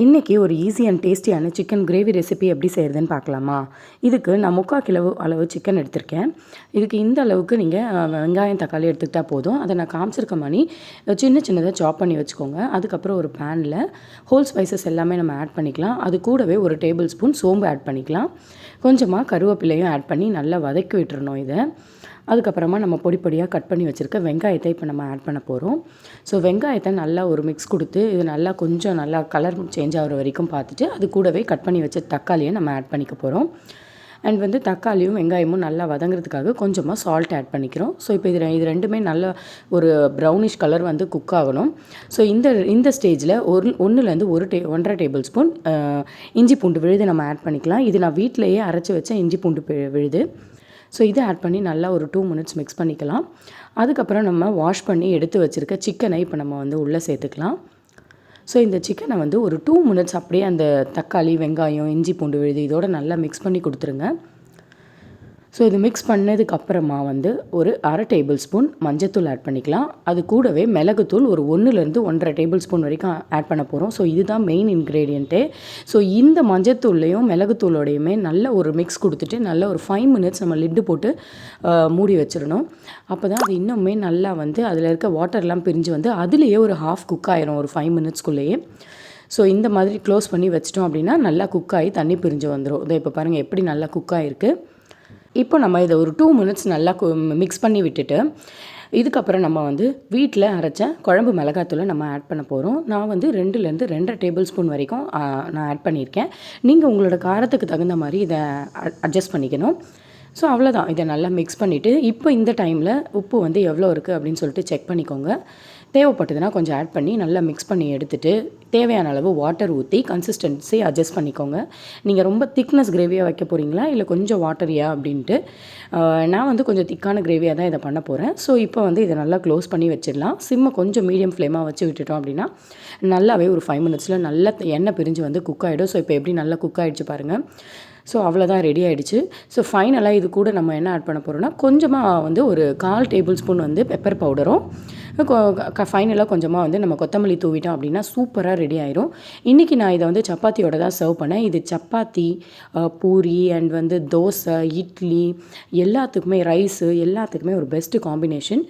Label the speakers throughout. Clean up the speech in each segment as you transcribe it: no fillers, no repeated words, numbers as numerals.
Speaker 1: இன்றைக்கி ஒரு easy and டேஸ்டியான சிக்கன் கிரேவி ரெசிபி எப்படி செய்கிறதுன்னு பார்க்கலாமா? இதுக்கு நான் 3/4 கிலோ அளவு சிக்கன் எடுத்திருக்கேன். இதுக்கு இந்த அளவுக்கு நீங்கள் வெங்காயம், தக்காளி எடுத்துக்கிட்டால் போதும். அதை நான் காமிச்சிருக்க மாதிரி சின்ன சின்னதாக சாப் பண்ணி வச்சுக்கோங்க. அதுக்கப்புறம் ஒரு பேனில் ஹோல் ஸ்பைசஸ் எல்லாமே நம்ம ஆட் பண்ணிக்கலாம். அது கூடவே ஒரு டேபிள் ஸ்பூன் சோம்பு ஆட் பண்ணிக்கலாம். கொஞ்சமாக கருவேப்பிலையும் ஆட் பண்ணி நல்லா வதக்கி விட்டுறணும் இதை. அதுக்கப்புறமா நம்ம பொடி பொடியாக கட் பண்ணி வச்சுருக்க வெங்காயத்தை இப்போ நம்ம ஆட் பண்ண போகிறோம். ஸோ வெங்காயத்தை நல்லா ஒரு மிக்ஸ் கொடுத்து இது நல்லா கலர் சேஞ்ச் ஆகிற வரைக்கும் பார்த்துட்டு அது கூடவே கட் பண்ணி வச்ச தக்காளியை நம்ம ஆட் பண்ணிக்க போகிறோம். அண்ட் தக்காளியும் வெங்காயமும் நல்லா வதங்கிறதுக்காக கொஞ்சமாக சால்ட் ஆட் பண்ணிக்கிறோம். ஸோ இப்போ இது ரெண்டுமே நல்ல ஒரு ப்ரௌனிஷ் கலர் குக் ஆகணும். ஸோ இந்த ஸ்டேஜில் 1லேருந்து 1.5 டேபிள் ஸ்பூன் இஞ்சி பூண்டு விழுது நம்ம ஆட் பண்ணிக்கலாம். இது நான் வீட்டிலையே அரைச்சி வச்ச இஞ்சி பூண்டு விழுது. ஸோ இதை ஆட் பண்ணி நல்லா ஒரு 2 மினிட்ஸ் மிக்ஸ் பண்ணிக்கலாம். அதுக்கப்புறம் நம்ம வாஷ் பண்ணி எடுத்து வச்சுருக்க சிக்கனை இப்போ நம்ம உள்ளே சேர்த்துக்கலாம். ஸோ இந்த சிக்கனை ஒரு 2 மினிட்ஸ் அப்படியே அந்த தக்காளி, வெங்காயம், இஞ்சி பூண்டு விழுது இதோட நல்லா மிக்ஸ் பண்ணி கொடுத்துருங்க. ஸோ இது மிக்ஸ் பண்ணதுக்கப்புறமா ஒரு 1/2 டேபிள் ஸ்பூன் மஞ்சத்தூள் ஆட் பண்ணிக்கலாம். அது கூடவே மிளகுத்தூள் ஒரு 1லேருந்து 1.5 டேபிள் ஸ்பூன் வரைக்கும் ஆட் பண்ண போகிறோம். ஸோ இதுதான் மெயின் இன்க்ரீடியண்ட்டே. ஸோ இந்த மஞ்சத்தூள்லையும் மிளகுத்தூளோடையுமே நல்ல ஒரு மிக்ஸ் கொடுத்துட்டு நல்ல ஒரு 5 மினிட்ஸ் நம்ம லிட்டு போட்டு மூடி வச்சிடணும். அப்போ தான் அது இன்னுமே நல்லா அதில் இருக்க வாட்டர்லாம் பிரிஞ்சு அதுலேயே ஒரு ஹாஃப் குக் ஆயிரும் ஒரு 5 மினிட்ஸ்க்குள்ளேயே. ஸோ இந்த மாதிரி க்ளோஸ் பண்ணி வச்சிட்டோம் அப்படின்னா நல்லா குக் ஆகி தண்ணி பிரிஞ்சு வந்துடும். இதை இப்போ பாருங்கள் எப்படி நல்லா குக் ஆகிருக்கு. இப்போ நம்ம இதை ஒரு 2 மினிட்ஸ் நல்லா மிக்ஸ் பண்ணி விட்டுட்டு இதுக்கப்புறம் நம்ம வீட்டில் அரைச்ச குழம்பு மிளகாத்தூளை நம்ம ஆட் பண்ண போகிறோம். நான் 2லேருந்து 2.5 டேபிள் ஸ்பூன் வரைக்கும் நான் ஆட் பண்ணியிருக்கேன். நீங்கள் உங்களோட காரத்துக்கு தகுந்த மாதிரி இதை அட்ஜஸ்ட் பண்ணிக்கணும். ஸோ அவ்வளோதான். இதை நல்லா மிக்ஸ் பண்ணிவிட்டு இப்போ இந்த டைமில் உப்பு எவ்வளோ இருக்குது அப்படின்னு சொல்லிட்டு செக் பண்ணிக்கோங்க. தேவைப்பட்டதுன்னா கொஞ்சம் ஆட் பண்ணி நல்லா மிக்ஸ் பண்ணி எடுத்துகிட்டு தேவையான அளவு வாட்டர் ஊற்றி கன்சிஸ்டன்சி அட்ஜஸ்ட் பண்ணிக்கோங்க. நீங்கள் ரொம்ப திக்னஸ் கிரேவியாக வைக்க போகிறீங்களா இல்லை கொஞ்சம் வாட்டரியா அப்படின்ட்டு. நான் கொஞ்சம் திக்கான கிரேவியாக தான் இதை பண்ண போகிறேன். ஸோ இப்போ இதை நல்லா க்ளோஸ் பண்ணி வச்சிடலாம். சிம்மை கொஞ்சம் மீடியம் ஃப்ளேமாக வச்சு விட்டுட்டோம் அப்படின்னா நல்லாவே ஒரு 5 மினிட்ஸில் நல்லா எண்ணெய் பிரிஞ்சு குக் ஆகிடும். ஸோ இப்போ எப்படி நல்லா குக் ஆகிடுச்சு பாருங்கள். ஸோ அவ்வளோதான், ரெடி ஆகிடுச்சு. ஸோ ஃபைனலாக இது கூட நம்ம என்ன ஆட் பண்ண போகிறோம்னா கொஞ்சமாக ஒரு 1/4 டேபிள் ஸ்பூன் பெப்பர் பவுடரும் ஃபைனலாக கொஞ்சமாக நம்ம கொத்தமல்லி தூவிட்டோம் அப்படின்னா சூப்பராக ரெடி ஆயிரும். இன்றைக்கி நான் இதை சப்பாத்தியோட தான் சர்வ் பண்ணேன். இது சப்பாத்தி, பூரி அண்ட் தோசை, இட்லி எல்லாத்துக்குமே, ரைஸு எல்லாத்துக்குமே ஒரு பெஸ்ட்டு காம்பினேஷன்.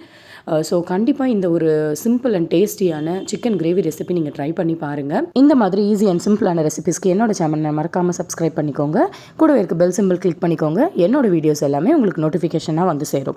Speaker 1: ஸோ கண்டிப்பாக இந்த ஒரு சிம்பிள் அண்ட் டேஸ்டியான சிக்கன் கிரேவி ரெசிபி நீங்கள் ட்ரை பண்ணி பாருங்கள். இந்த மாதிரி ஈஸி அண்ட் சிம்பிளான ரெசிபிஸ்க்கு என்னோட சேனலை மறக்காமல் சப்ஸ்கிரைப் பண்ணிக்கோங்க. கூடவே இருக்க பெல் சிம்பிள் கிளிக் பண்ணிக்கோங்க. என்னோடய வீடியோஸ் எல்லாமே உங்களுக்கு நோட்டிஃபிகேஷனாக சேரும்.